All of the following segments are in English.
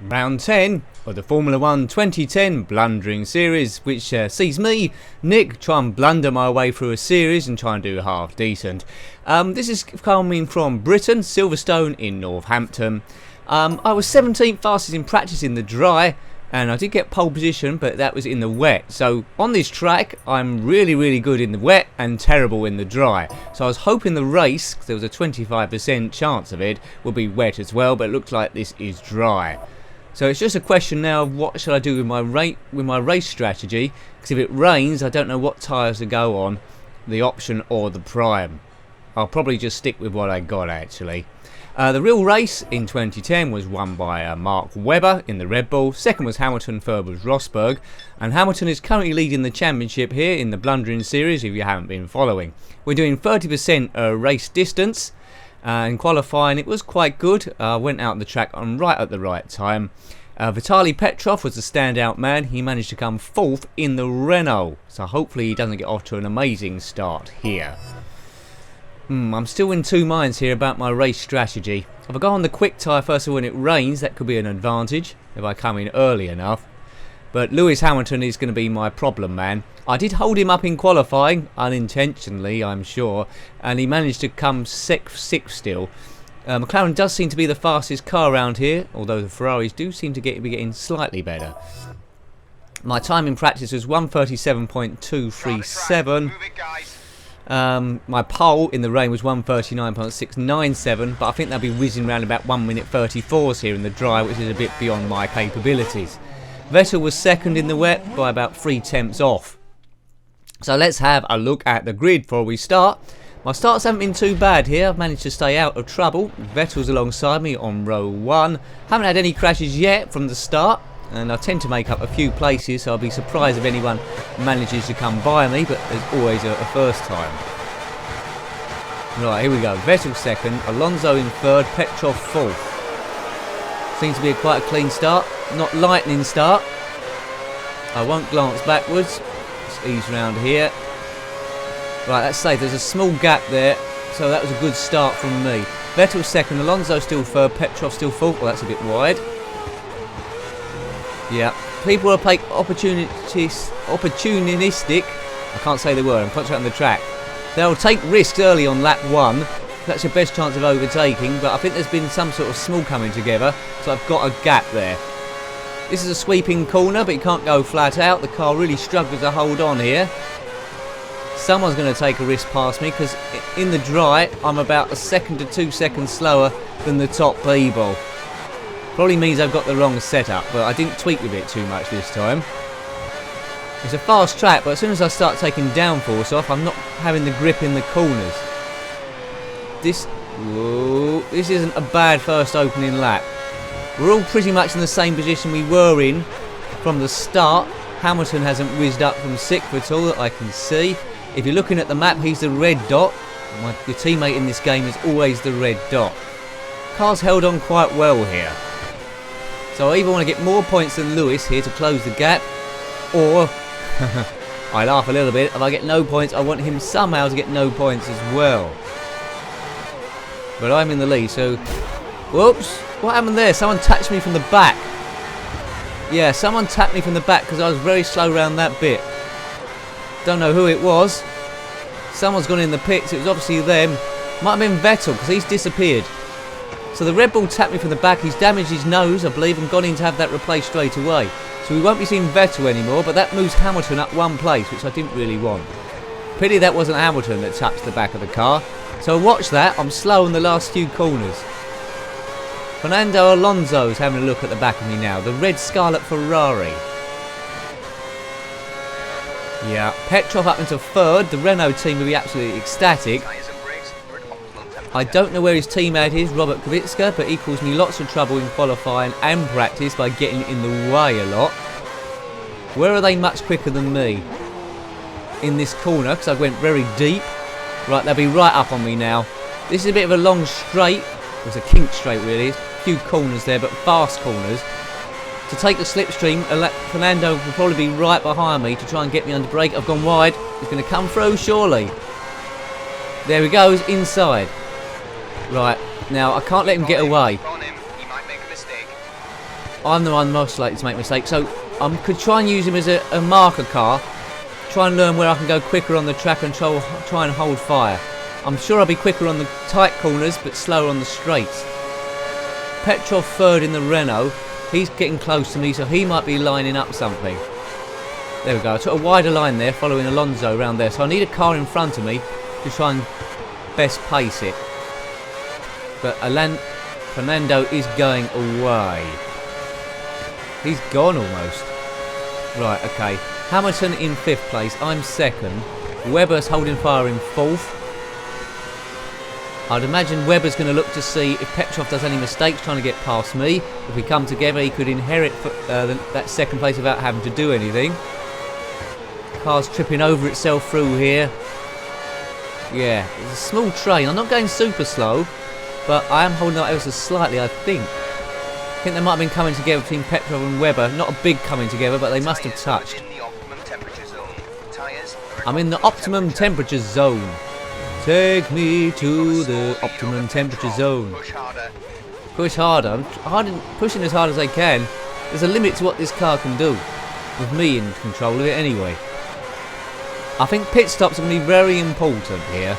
Round 10 of the Formula 1 2010 Blundering Series, which sees me, Nick, try and blunder my way through a series and try and do half decent. This is coming from Britain, Silverstone in Northampton. I was 17th fastest in practice in the dry, and I did get pole position, but that was in the wet. So on this track, I'm really good in the wet and terrible in the dry. So I was hoping the race, because there was a 25% chance of it, would be wet as well, but it looks like this is dry. So it's just a question now of what should I do with my race strategy, because if it rains, I don't know what tyres to go on, the option or the prime. I'll probably just stick with what I got actually. The real race in 2010 was won by Mark Webber in the Red Bull. Second was Hamilton, third was Rosberg. And Hamilton is currently leading the championship here in the Blundering Series if you haven't been following. We're doing 30% race distance. In qualifying it was quite good. Went out on the track right at the right time. Vitaly Petrov was the standout man. He managed to come 4th in the Renault. So hopefully he doesn't get off to an amazing start here. I'm still in two minds here about my race strategy. If I go on the quick tyre first of all when it rains, that could be an advantage if I come in early enough. But Lewis Hamilton is going to be my problem man. I did hold him up in qualifying, unintentionally I'm sure, and he managed to come sixth still. McLaren does seem to be the fastest car around here, although the Ferraris do seem to be getting slightly better. My time in practice was 1:37.237. My pole in the rain was 1:39.697, but I think they'll be whizzing around about 1:34s here in the dry, which is a bit beyond my capabilities. Vettel was second in the wet by about 3 tenths off. So let's have a look at the grid before we start. My starts haven't been too bad here. I've managed to stay out of trouble. Vettel's alongside me on row 1. Haven't had any crashes yet from the start, and I tend to make up a few places, so I'll be surprised if anyone manages to come by me, but there's always a first time. Right, here we go. Vettel second, Alonso in third, Petrov 4th. Seems to be quite a clean start, not lightning start. I won't glance backwards. Let's ease round here. Right, that's safe. There's a small gap there, so that was a good start from me. Vettel second, Alonso still third, Petrov still 4th. Well, that's a bit wide. Yeah, people are opportunistic. I can't say the word, I'm concentrating on the track. They'll take risks early on lap 1. That's your best chance of overtaking, but I think there's been some sort of small coming together, so I've got a gap there. This is a sweeping corner, but you can't go flat out. The car really struggles to hold on here. Someone's going to take a risk past me, because in the dry, I'm about 1 second to 2 seconds slower than the top people. Probably means I've got the wrong setup, but I didn't tweak with it too much this time. It's a fast track, but as soon as I start taking downforce off, I'm not having the grip in the corners. This isn't a bad first opening lap. We're all pretty much in the same position we were in from the start. Hamilton hasn't whizzed up from 6th at all that I can see. If you're looking at the map, he's the red dot. Your teammate in this game is always the red dot. Car's held on quite well here. So I either want to get more points than Lewis here to close the gap, or I laugh a little bit, if I get no points I want him somehow to get no points as well. But I'm in the lead, so whoops, what happened there? Someone touched me from the back. Yeah, someone tapped me from the back because I was very slow around that bit. Don't know who it was. Someone's gone in the pits, it was obviously them. Might have been Vettel because he's disappeared. So the Red Bull tapped me from the back, he's damaged his nose I believe and gone in to have that replaced straight away. So we won't be seeing Vettel anymore, but that moves Hamilton up 1 place, which I didn't really want. Pity that wasn't Hamilton that touched the back of the car. So watch that, I'm slow in the last few corners. Fernando Alonso's having a look at the back of me now, the red Scarlet Ferrari. Yeah, Petrov up into 3rd, the Renault team will be absolutely ecstatic. I don't know where his teammate is, Robert Kubica, but he caused me lots of trouble in qualifying and practice by getting in the way a lot. Where are they much quicker than me? In this corner, because I went very deep. Right, they'll be right up on me now. This is a bit of a long straight. It's a kink straight really. A few corners there, but fast corners. To take the slipstream, Fernando will probably be right behind me to try and get me under brake. I've gone wide. He's going to come through, surely. There he goes, inside. Right, now I can't let him get away. I'm the one most likely to make mistakes. So I could try and use him as a marker car. Try and learn where I can go quicker on the track and try and hold fire. I'm sure I'll be quicker on the tight corners, but slower on the straights. Petrov third in the Renault. He's getting close to me, so he might be lining up something. There we go. I took a wider line there, following Alonso around there. So I need a car in front of me to try and best pace it. But Fernando is going away. He's gone almost. Right, okay. Hamilton in 5th place. I'm 2nd. Webber's holding fire in 4th. I'd imagine Webber's going to look to see if Petrov does any mistakes trying to get past me. If we come together, he could inherit that 2nd place without having to do anything. Car's tripping over itself through here. Yeah, it's a small train. I'm not going super slow, but I am holding out ever so slightly, I think. I think they might have been coming together between Petrov and Webber. Not a big coming together, but they must have touched. I'm in the optimum temperature zone. Take me to the optimum temperature zone. Push harder. I'm pushing as hard as I can. There's a limit to what this car can do, with me in control of it anyway. I think pit stops are going to be very important here.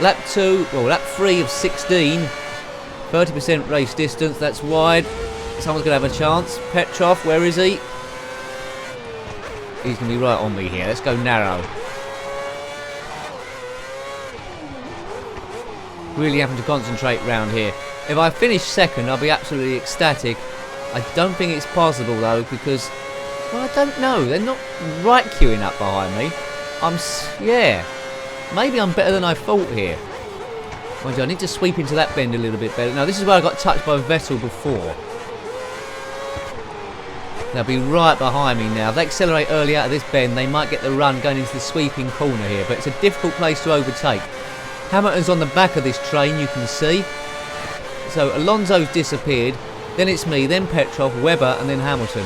Lap 3 of 16. 30% race distance, that's wide. Someone's going to have a chance. Petrov, where is he? He's going to be right on me here. Let's go narrow. Really having to concentrate round here. If I finish 2nd, I'll be absolutely ecstatic. I don't think it's possible though, because, well, I don't know. They're not right queuing up behind me. Yeah. Maybe I'm better than I thought here. Mind you, I need to sweep into that bend a little bit better. Now, this is where I got touched by Vettel before. They'll be right behind me now. If they accelerate early out of this bend, they might get the run going into the sweeping corner here. But it's a difficult place to overtake. Hamilton's on the back of this train, you can see. So Alonso's disappeared. Then it's me, then Petrov, Webber, and then Hamilton.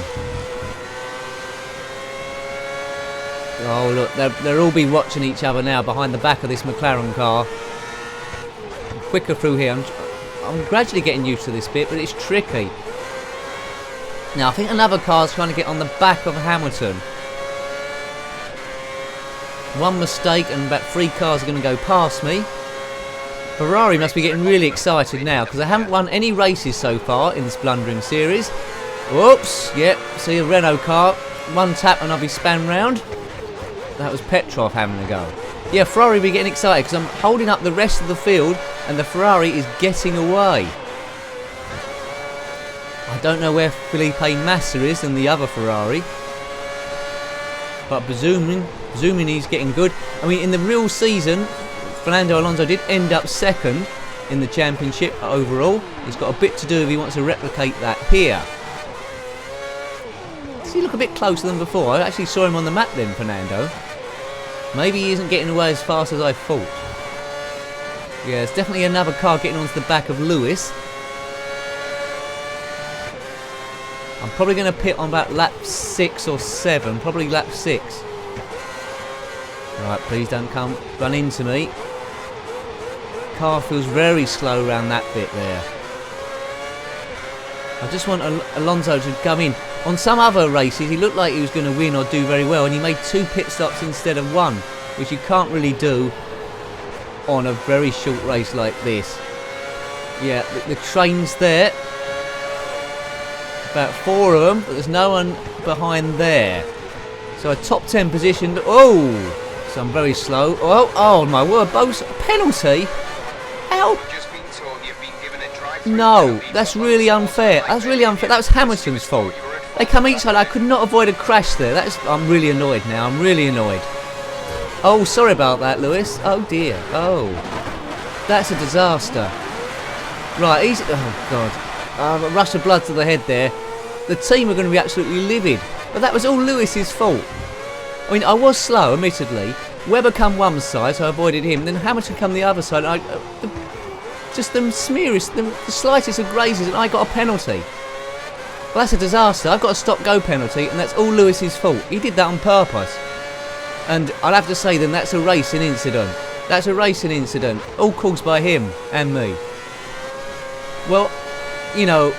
Oh, look, they'll all be watching each other now behind the back of this McLaren car. Quicker through here. I'm gradually getting used to this bit, but it's tricky. Now, I think another car's trying to get on the back of Hamilton. One mistake and about 3 cars are going to go past me. Ferrari must be getting really excited now, because they haven't won any races so far in this blundering series. Whoops, yep, see a Renault car. One tap and I'll be spun round. That was Petrov having a go. Yeah, Ferrari will be getting excited because I'm holding up the rest of the field and the Ferrari is getting away. I don't know where Felipe Massa is and the other Ferrari. But presuming he's getting good. I mean, in the real season, Fernando Alonso did end up 2nd in the championship overall. He's got a bit to do if he wants to replicate that here. Does he look a bit closer than before? I actually saw him on the map then, Fernando. Maybe he isn't getting away as fast as I thought. Yeah, there's definitely another car getting onto the back of Lewis. I'm probably going to pit on about lap 6 or 7, probably lap 6. Right, please don't run into me. Car feels very slow around that bit there. I just want Alonso to come in. On some other races, he looked like he was going to win or do very well, and he made 2 pit stops instead of 1, which you can't really do on a very short race like this. Yeah, the train's there. About 4 of them, but there's no one behind there. So a top 10 position. Oh, so I'm very slow. Oh my word, both penalty. How? No, that's really unfair. That's really unfair. That was Hamilton's fault. They come each side. I could not avoid a crash there. I'm really annoyed now. I'm really annoyed. Oh, sorry about that, Lewis. Oh dear. Oh, that's a disaster. Right, easy. Oh God. A rush of blood to the head there. The team are going to be absolutely livid. But that was all Lewis's fault. I mean, I was slow, admittedly. Webber come one side, so I avoided him. Then Hamilton come the other side. Just the slightest of grazes, and I got a penalty. Well, that's a disaster. I've got a stop-go penalty, and that's all Lewis's fault. He did that on purpose. And I'll have to say then that's a racing incident. That's a racing incident. All caused by him and me. Well, you know,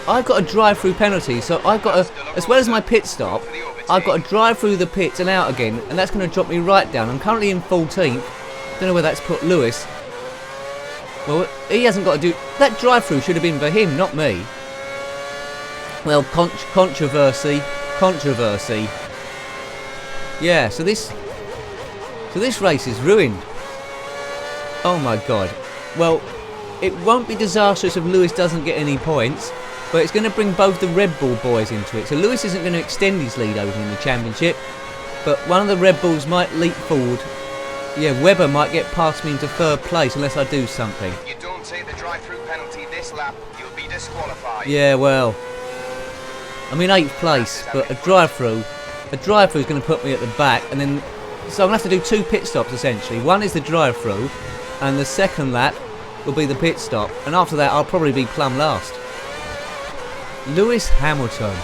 I've got a drive-through penalty, so I've got to, as well as my pit stop, I've got to drive through the pits and out again, and that's going to drop me right down. I'm currently in 14th. Don't know where that's put Lewis. Well, he hasn't got to do... That drive-through should have been for him, not me. Well, controversy. Yeah, so this race is ruined. Oh my god. Well, it won't be disastrous if Lewis doesn't get any points, but it's going to bring both the Red Bull boys into it. So Lewis isn't going to extend his lead over in the championship, but one of the Red Bulls might leap forward. Yeah, Webber might get past me into third place unless I do something. You don't take the drive-through penalty this lap, you'll be disqualified. Yeah, well, I'm in 8th place, but a drive-through is going to put me at the back, and then so I'm going to have to do 2 pit stops essentially. One is the drive-through, and the second lap will be the pit stop, and after that I'll probably be plumb last. Lewis Hamilton.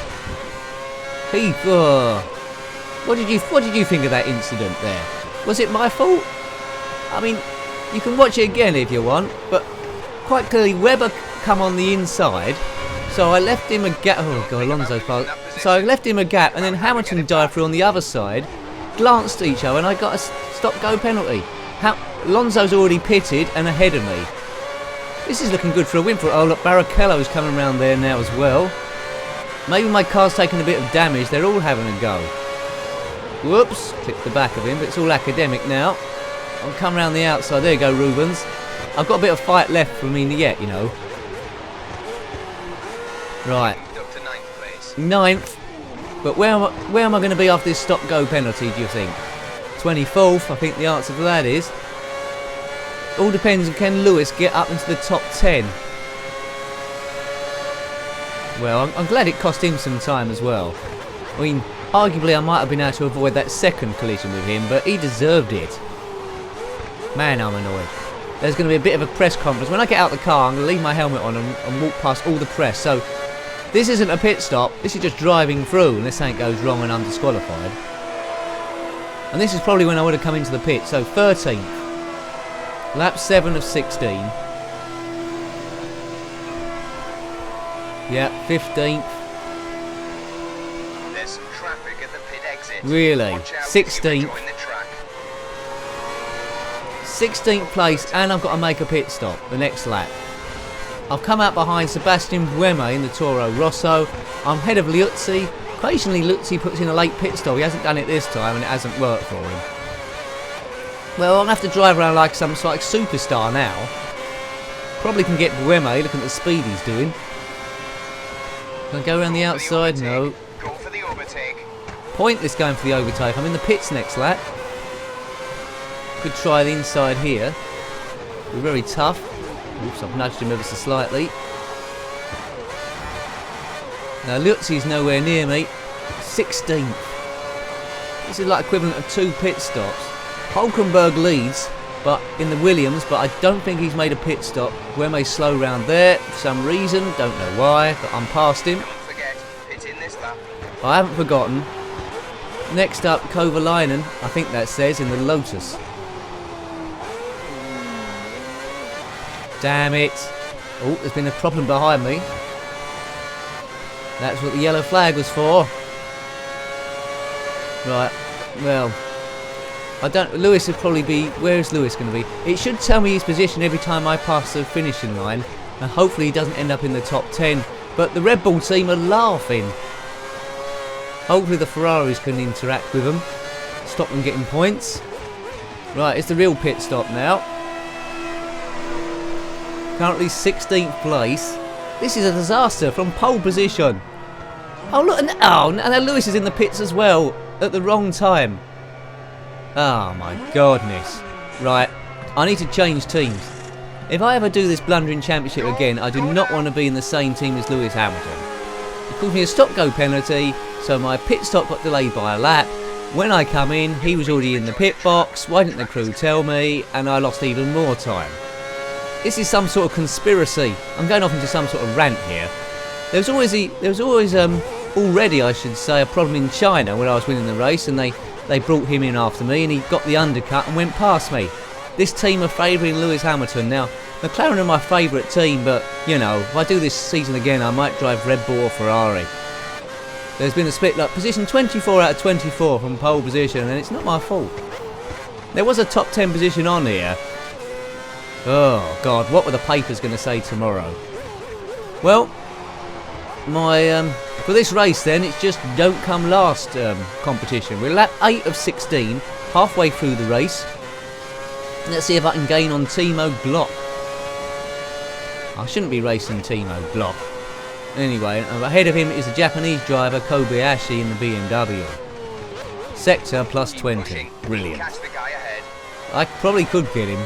What did you think of that incident there? Was it my fault? I mean, you can watch it again if you want, but quite clearly Webber come on the inside, so I left him a gap. Oh god, Alonso's part. So I left him a gap, and then Hamilton dived through on the other side, glanced at each other, and I got a stop-go penalty. Alonso's already pitted and ahead of me. This is looking good for a win for... Oh look, Barrichello's coming around there now as well. Maybe my car's taking a bit of damage. They're all having a go. Whoops, clipped the back of him, but it's all academic now. I'll come round the outside. There you go, Rubens. I've got a bit of fight left for me yet, you know. Right. 9th. But where am I going to be after this stop-go penalty, do you think? 24th, I think the answer to that is. All depends on can Lewis get up into the top 10. Well, I'm glad it cost him some time as well. I mean, arguably I might have been able to avoid that second collision with him, but he deserved it. Man, I'm annoyed. There's going to be a bit of a press conference. When I get out the car, I'm going to leave my helmet on and walk past all the press. So, this isn't a pit stop. This is just driving through unless something goes wrong and I'm disqualified. And this is probably when I would have come into the pit. So, 13th. Lap 7 of 16. Yeah, 15th. There's some traffic at the pit exit. Really? 16th. 16th place, and I've got to make a pit stop the next lap. I've come out behind Sebastian Buemi in the Toro Rosso. I'm ahead of Liuzzi. Occasionally Liuzzi puts in a late pit stop. He hasn't done it this time and it hasn't worked for him. Well, I'm going to have to drive around like some sort of superstar now. Probably can get Buemi, looking at the speed he's doing. Can I go around the outside? No. Go for the overtake. Pointless going for the overtake. I'm in the pits next lap. Could try the inside here. Be very tough. Oops, I've nudged him ever so slightly. Now Liuzzi's nowhere near me. 16th. This is like equivalent of 2 pit stops. Hulkenberg leads, but in the Williams, but I don't think he's made a pit stop. Buemi's slow round there for some reason. Don't know why, but I'm past him. Don't forget, pit in this lap. I haven't forgotten. Next up, Kovalainen, I think that says, in the Lotus. Damn it. Oh, there's been a problem behind me. That's what the yellow flag was for. Right, well, I don't... Lewis would probably be... Where is Lewis going to be? It should tell me his position every time I pass the finishing line. And hopefully he doesn't end up in the top 10. But the Red Bull team are laughing. Hopefully the Ferraris can interact with them. Stop them getting points. Right, it's the real pit stop now. Currently 16th place. This is a disaster from pole position. Oh look, and now Lewis is in the pits as well at the wrong time. Oh my goodness. Right, I need to change teams. If I ever do this blundering championship again, I do not want to be in the same team as Lewis Hamilton. He caused me a stop-go penalty, so my pit stop got delayed by a lap. When I come in, he was already in the pit box. Why didn't the crew tell me? And I lost even more time. This is some sort of conspiracy. I'm going off into some sort of rant here. There was always already, I should say, a problem in China when I was winning the race, and they brought him in after me, and he got the undercut and went past me. this team are favouring Lewis Hamilton. Now, McLaren are my favourite team, but, you know, if I do this season again, I might drive Red Bull or Ferrari. There's been a split, like, position 24 out of 24 from pole position, and it's not my fault. There was a top 10 position on here. Oh, God, what were the papers going to say tomorrow? Well, for this race then, it's just don't come last competition. We're lap 8 of 16, halfway through the race. Let's see if I can gain on Timo Glock. I shouldn't be racing Timo Glock. Anyway, ahead of him is a Japanese driver, Kobayashi, in the BMW. Sector plus 20. Brilliant. I probably could get him.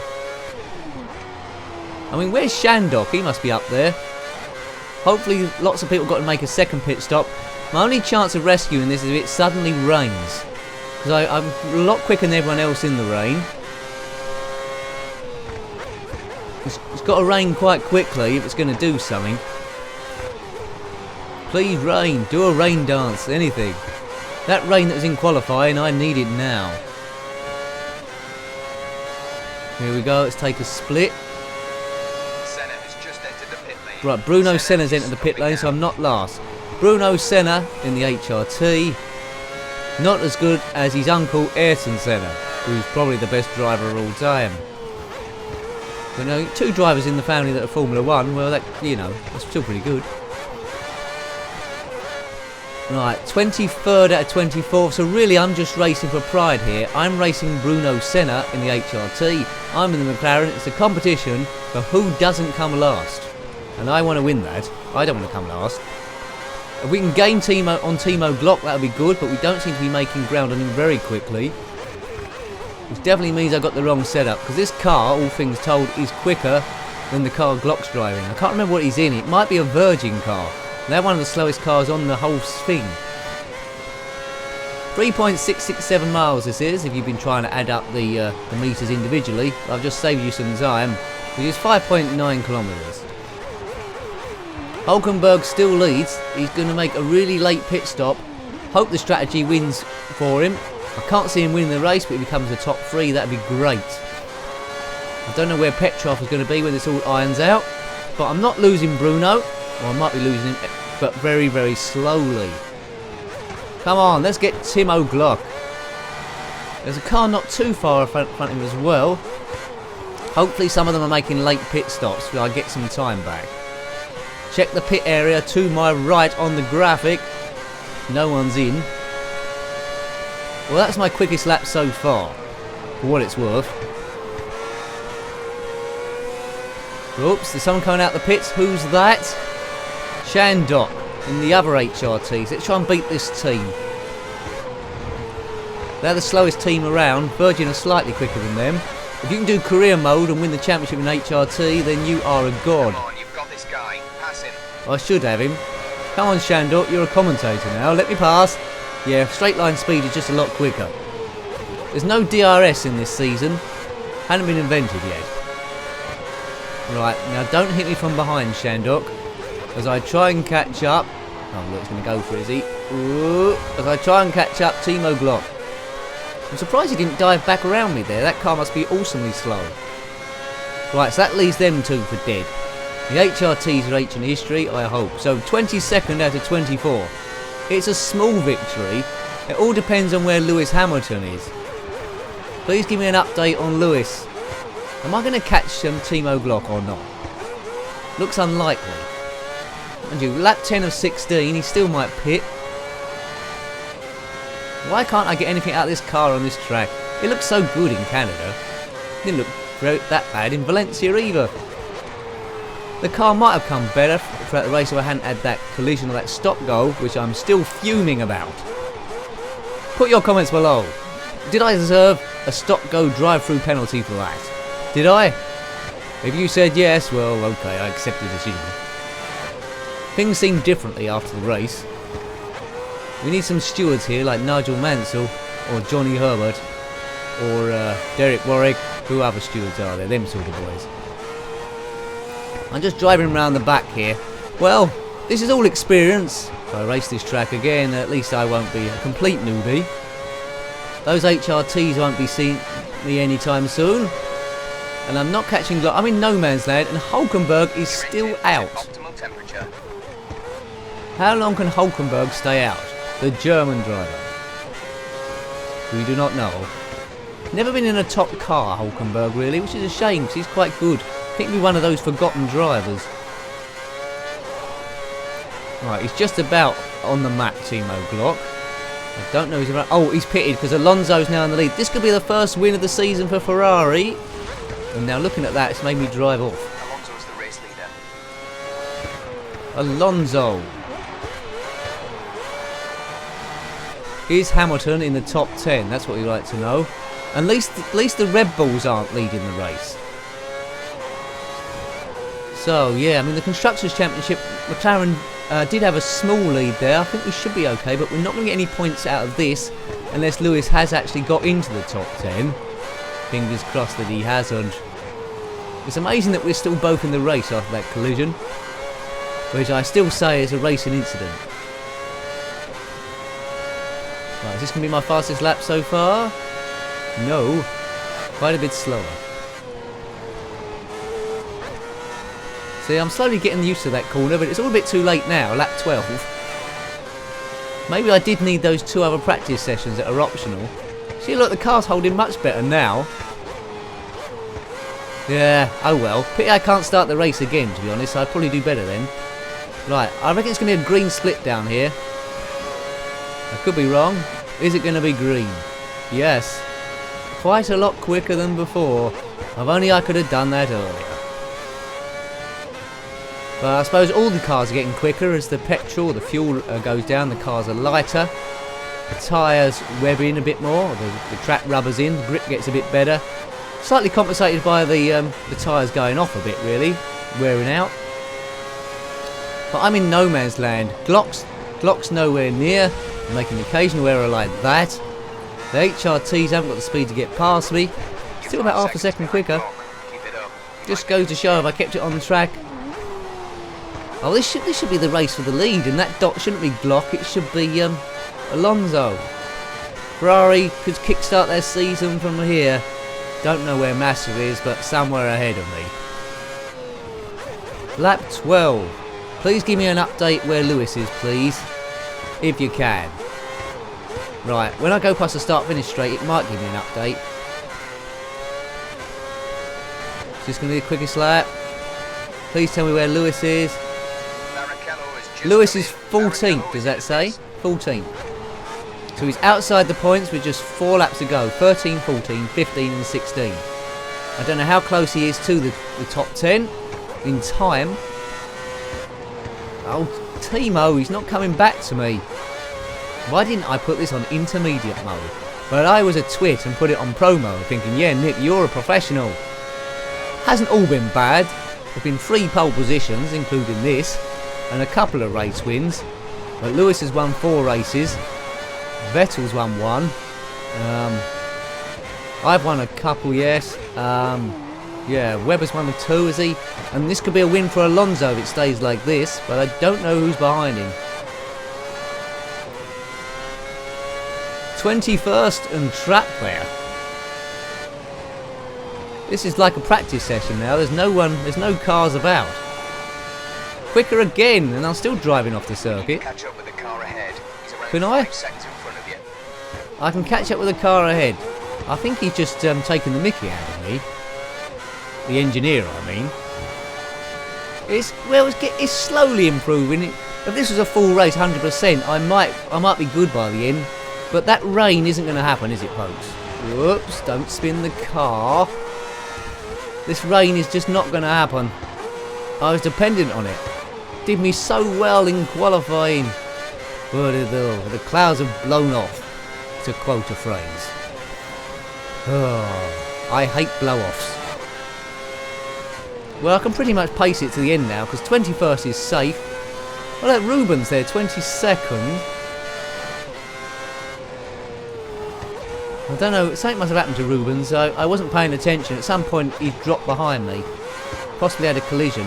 I mean, where's Shandok? He must be up there. Hopefully lots of people got to make a second pit stop. My only chance of rescuing this is if it suddenly rains. Because I'm a lot quicker than everyone else in the rain. It's got to rain quite quickly if it's going to do something. Please rain, do a rain dance, anything. That rain that was in qualifying, I need it now. Here we go, let's take a split. Senna has just entered the pit lane. Right, Bruno Senna's entered the pit lane, so I'm not last. Bruno Senna in the HRT. Not as good as his uncle Ayrton Senna, who's probably the best driver of all time. But no, 2 drivers in the family that are Formula 1, well, that, you know, that's still pretty good. Right, 23rd out of 24, so really I'm just racing for pride here. I'm racing Bruno Senna in the HRT. I'm in the McLaren. It's a competition for who doesn't come last. And I want to win that. I don't want to come last. If we can gain Timo Glock, that would be good, but we don't seem to be making ground on him very quickly. Which definitely means I got the wrong setup, because this car, all things told, is quicker than the car Glock's driving. I can't remember what he's in. It might be a Virgin car. They're one of the slowest cars on the whole thing. 3.667 miles this is, if you've been trying to add up the meters individually. I've just saved you some time, which is 5.9 kilometres. Hulkenberg still leads. He's going to make a really late pit stop. Hope the strategy wins for him. I can't see him winning the race, but if he becomes a top 3, that'd be great. I don't know where Petrov is going to be when this all irons out, but I'm not losing Bruno. Well, I might be losing him, but very, very slowly. Come on, let's get Timo Glock. There's a car not too far in front of him as well. Hopefully some of them are making late pit stops so I get some time back. Check the pit area to my right on the graphic. No one's in. Well, that's my quickest lap so far, for what it's worth. Oops, there's someone coming out the pits. Who's that? Shandok in the other HRTs. Let's try and beat this team. They're the slowest team around. Virgin are slightly quicker than them. If you can do career mode and win the championship in HRT, then you are a god. Come on, you've got this guy. Pass him. I should have him. Come on, Shandok, you're a commentator now. Let me pass. Yeah, straight line speed is just a lot quicker. There's no DRS in this season. Hadn't been invented yet. Right, now don't hit me from behind, Shandok. As I try and catch up. Oh, look, he's going to go for it, is he? Ooh, as I try and catch up, Timo Glock. I'm surprised he didn't dive back around me there. That car must be awesomely slow. Right, so that leaves them 2 for dead. The HRTs are ancient history, I hope. So 22nd out of 24. It's a small victory. It all depends on where Lewis Hamilton is. Please give me an update on Lewis. Am I going to catch Timo Glock or not? Looks unlikely. And you, lap 10 of 16, he still might pit. Why can't I get anything out of this car on this track? It looks so good in Canada. It didn't look that bad in Valencia either. The car might have come better throughout the race if I hadn't had that collision or that stop go, which I'm still fuming about. Put your comments below. Did I deserve a stop-go drive-through penalty for that? Did I? If you said yes, well, okay, I accept the decision. Things seem differently after the race. We need some stewards here like Nigel Mansell or Johnny Herbert or Derek Warwick. Who other stewards are there? Them sort of boys. I'm just driving around the back here. Well, this is all experience. If I race this track again, at least I won't be a complete newbie. Those HRTs won't be seeing me anytime soon. And I'm not catching Glock. I'm in no man's land, and Hulkenberg is still out. Optimal temperature. How long can Hulkenberg stay out? The German driver. We do not know. Never been in a top car, Hulkenberg, really, which is a shame because he's quite good. I think he'll be one of those forgotten drivers. Right, he's just about on the map, Timo Glock. I don't know if he's about... Oh, he's pitted because Alonso's now in the lead. This could be the first win of the season for Ferrari. And now looking at that, it's made me drive off. Alonso's the race leader. Alonso. Is Hamilton in the top 10? That's what we'd like to know. At least the Red Bulls aren't leading the race. So, yeah, I mean, the Constructors' Championship, McLaren did have a small lead there. I think we should be okay, but we're not going to get any points out of this unless Lewis has actually got into the top 10. Fingers crossed that he hasn't. It's amazing that we're still both in the race after that collision, which I still say is a racing incident. Right, is this going to be my fastest lap so far? No, quite a bit slower. See, I'm slowly getting used to that corner, but it's all a bit too late now, lap 12. Maybe I did need those 2 other practice sessions that are optional. See, look, the car's holding much better now. Yeah, oh well. Pity I can't start the race again, to be honest. I'd probably do better then. Right, I reckon it's going to be a green split down here. I could be wrong. Is it going to be green? Yes. Quite a lot quicker than before. If only I could have done that earlier. But I suppose all the cars are getting quicker as the petrol, the fuel goes down, the cars are lighter. The tyres web in a bit more, the track rubbers in, the grip gets a bit better. Slightly compensated by the tyres going off a bit really, wearing out. But I'm in no man's land. Glock's nowhere near. I'm making an occasional error like that. The HRTs haven't got the speed to get past me. Still about half a second quicker. Just goes to show if I kept it on the track. Oh, this should be the race for the lead, and that dot shouldn't be Glock, it should be Alonso. Ferrari could kickstart their season from here. Don't know where Massa is, but somewhere ahead of me. Lap 12. Please give me an update where Lewis is, please. If you can. Right, when I go past the start-finish straight, it might give me an update. Is this going to be the quickest lap? Please tell me where Lewis is. Lewis is 14th, does that say? 14th. So he's outside the points with just 4 laps to go. 13, 14, 15 and 16. I don't know how close he is to the top 10 in time. Oh, Timo, he's not coming back to me. Why didn't I put this on intermediate mode? But I was a twit and put it on pro mode, thinking, yeah, Nick, you're a professional. Hasn't all been bad. There've been 3 pole positions, including this, and a couple of race wins. But Lewis has won 4 races. Vettel's won 1. I've won a couple, yes. Yeah, Webber's won 2, is he? And this could be a win for Alonso if it stays like this, but I don't know who's behind him. 21st and track there. This is like a practice session now. There's no cars about. Quicker again, and I'm still driving off the circuit. Catch up with the car ahead. He's around Can I? 5 seconds in front of you. I can catch up with the car ahead. I think he's just taking the mickey out of me. The engineer, I mean. It's slowly improving. If this was a full race, 100%, I might be good by the end. But that rain isn't going to happen, is it, folks? Whoops! Don't spin the car. This rain is just not going to happen. I was dependent on it. Did me so well in qualifying. But the clouds have blown off, to quote a phrase. Oh, I hate blow-offs. Well, I can pretty much pace it to the end now, because 21st is safe. Well, that Rubens there, 22nd. I don't know, something must have happened to Rubens. I wasn't paying attention. At some point, he dropped behind me. Possibly had a collision.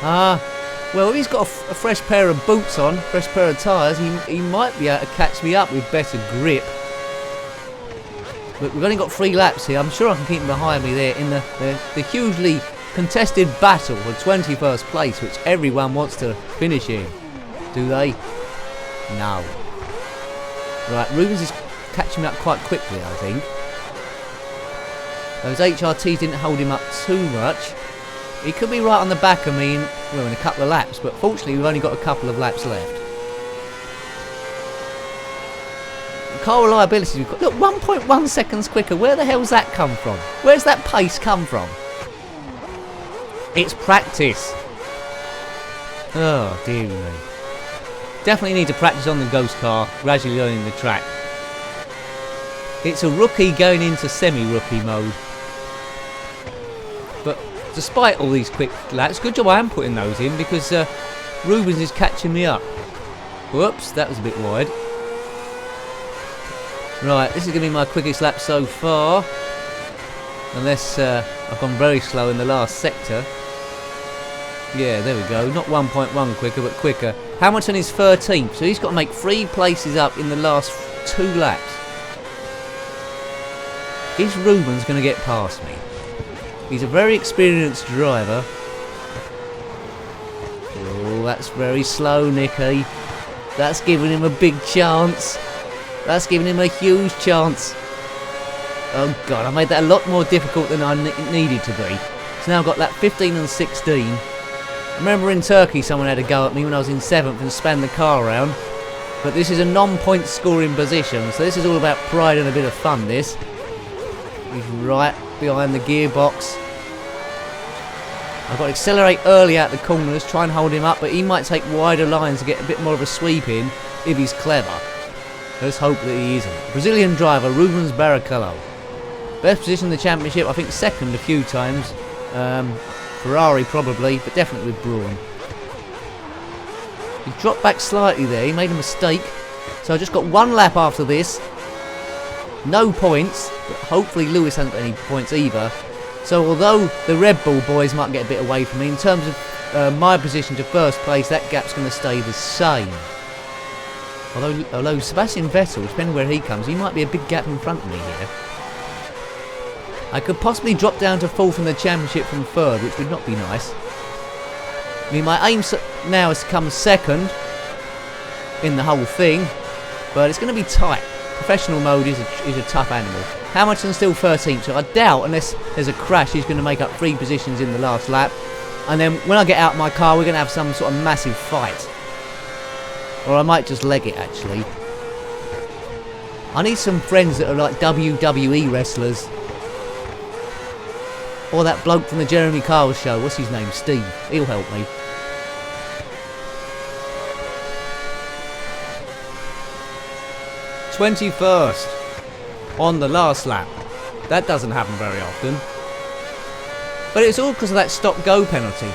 Well, if he's got a fresh pair of boots on, fresh pair of tyres, he might be able to catch me up with better grip. But we've only got 3 laps here. I'm sure I can keep him behind me there in the hugely contested battle for 21st place, which everyone wants to finish in. Do they? No. Right, Rubens is catching me up quite quickly, I think. Those HRTs didn't hold him up too much. He could be right on the back of me in a couple of laps, but fortunately we've only got a couple of laps left. Car reliability, we've got, look, 1.1 seconds quicker. Where the hell's that come from? Where's that pace come from? It's practice. Oh, dear me. Definitely need to practice on the ghost car, gradually learning the track. It's a rookie going into semi-rookie mode. But despite all these quick laps, good job I am putting those in because Rubens is catching me up. Whoops, that was a bit wide. Right, this is going to be my quickest lap so far. Unless I've gone very slow in the last sector. Yeah, there we go. Not 1.1 quicker, but quicker. Hamilton is 13th, so he's got to make 3 places up in the last 2 laps. Is Rubens going to get past me? He's a very experienced driver. Oh, that's very slow, Nicky. That's giving him a big chance. That's giving him a huge chance. Oh God, I made that a lot more difficult than I needed to be. So now I've got lap 15 and 16. I remember in Turkey someone had a go at me when I was in 7th and span the car around. But this is a non-point scoring position, so this is all about pride and a bit of fun, this. He's right behind the gearbox. I've got to accelerate early out the corners, try and hold him up, but he might take wider lines to get a bit more of a sweep in if he's clever. Let's hope that he isn't. Brazilian driver, Rubens Barrichello. Best position in the championship, I think 2nd a few times. Ferrari probably, but definitely with Brawn. He dropped back slightly there, he made a mistake. So I just got 1 lap after this. No points, but hopefully Lewis hasn't got any points either. So although the Red Bull boys might get a bit away from me, in terms of my position to 1st place, that gap's going to stay the same. Although Sebastian Vettel, depending where he comes, he might be a big gap in front of me here. I could possibly drop down to 4th in the championship from 3rd, which would not be nice. I mean, my aim now is to come 2nd in the whole thing, but it's going to be tight. Professional mode is a tough animal. Hamilton's still 13th, so I doubt, unless there's a crash, he's going to make up 3 positions in the last lap. And then when I get out of my car, we're going to have some sort of massive fight. Or I might just leg it, actually. I need some friends that are like WWE wrestlers. Or that bloke from the Jeremy Kyle show. What's his name? Steve. He'll help me. "21st on the last lap." That doesn't happen very often. But it's all because of that stop-go penalty.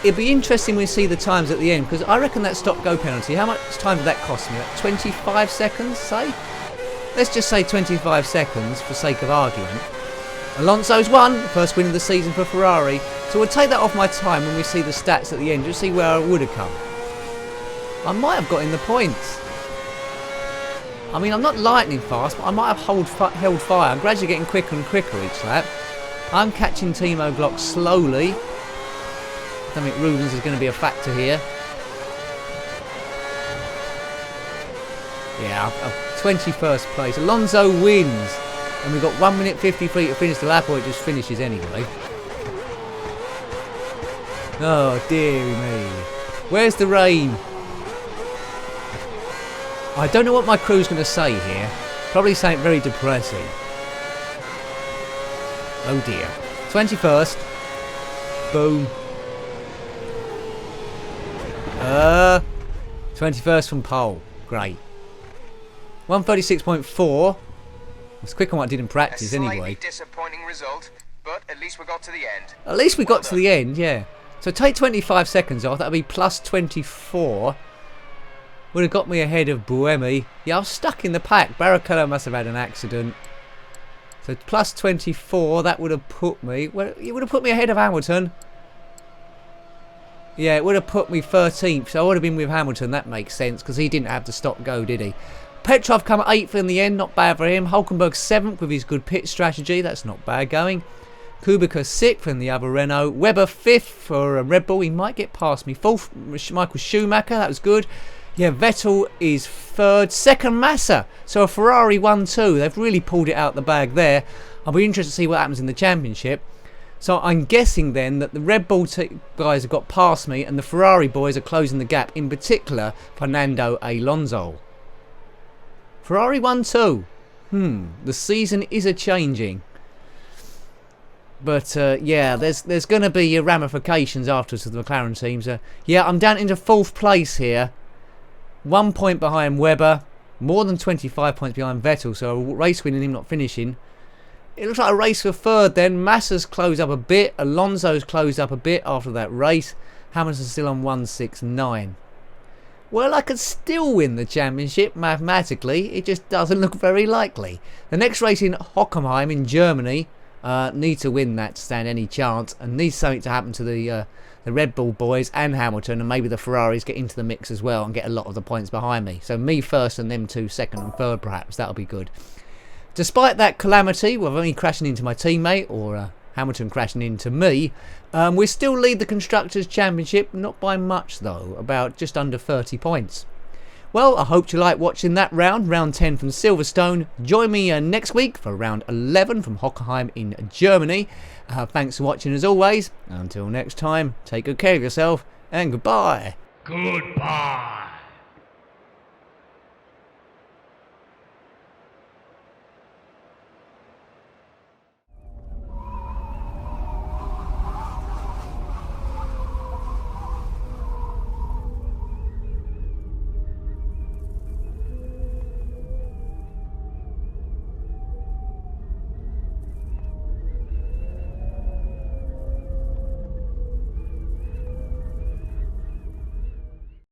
It'd be interesting when we see the times at the end, because I reckon that stop-go penalty, how much time did that cost me? Like 25 seconds, say? Let's just say 25 seconds for sake of argument. Alonso's won, first win of the season for Ferrari. So we'll take that off my time when we see the stats at the end, just see where I would have come. I might have got in the points. I mean, I'm not lightning fast, but I might have held fire. I'm gradually getting quicker and quicker each lap. I'm catching Timo Glock slowly. I think Rubens is going to be a factor here. Yeah, 21st place. Alonso wins. And we've got 1 minute 53 to finish the lap, or it just finishes anyway. Oh, dear me. Where's the rain? I don't know what my crew's going to say here. Probably something very depressing. Oh dear. 21st. Boom. 21st from pole. Great. 136.4. It's quicker than what I did in practice anyway. Slightly disappointing result, but at least we got to the end. At least we got to the end, yeah. So take 25 seconds off. That'll be plus 24. Would have got me ahead of Buemi. Yeah, I was stuck in the pack. Barrichello must have had an accident. So plus 24, that would have put me... Well, it would have put me ahead of Hamilton. Yeah, it would have put me 13th. So I would have been with Hamilton. That makes sense, because he didn't have to stop go, did he? Petrov come 8th in the end, not bad for him. Hulkenberg 7th with his good pit strategy, that's not bad going. Kubica 6th in the other Renault. Webber 5th for Red Bull, he might get past me. 4th, Michael Schumacher, that was good. Yeah, Vettel is 3rd. 2nd, Massa. So a Ferrari 1-2. They've really pulled it out the bag there. I'll be interested to see what happens in the championship. So I'm guessing then that the Red Bull guys have got past me and the Ferrari boys are closing the gap. In particular, Fernando Alonso. Ferrari 1-2. The season is a-changing. But yeah, there's going to be ramifications afterwards for the McLaren teams. Yeah, I'm down into 4th place here. 1 point behind Webber. More than 25 points behind Vettel. So a race winning him not finishing. It looks like a race for 3rd then. Massa's closed up a bit. Alonso's closed up a bit after that race. Hamilton's still on 169. Well, I could still win the championship mathematically. It just doesn't look very likely. The next race in Hockenheim in Germany. Need to win that to stand any chance. And needs something to happen to the Red Bull boys and Hamilton. And maybe the Ferraris get into the mix as well and get a lot of the points behind me. So me first and them two second and third perhaps. That'll be good. Despite that calamity, with only crashing into my teammate or Hamilton crashing into me, we still lead the Constructors' Championship, not by much though, about just under 30 points. Well, I hope you like watching that round, round 10 from Silverstone. Join me next week for round 11 from Hockenheim in Germany. Thanks for watching as always. Until next time, take good care of yourself and goodbye. Goodbye.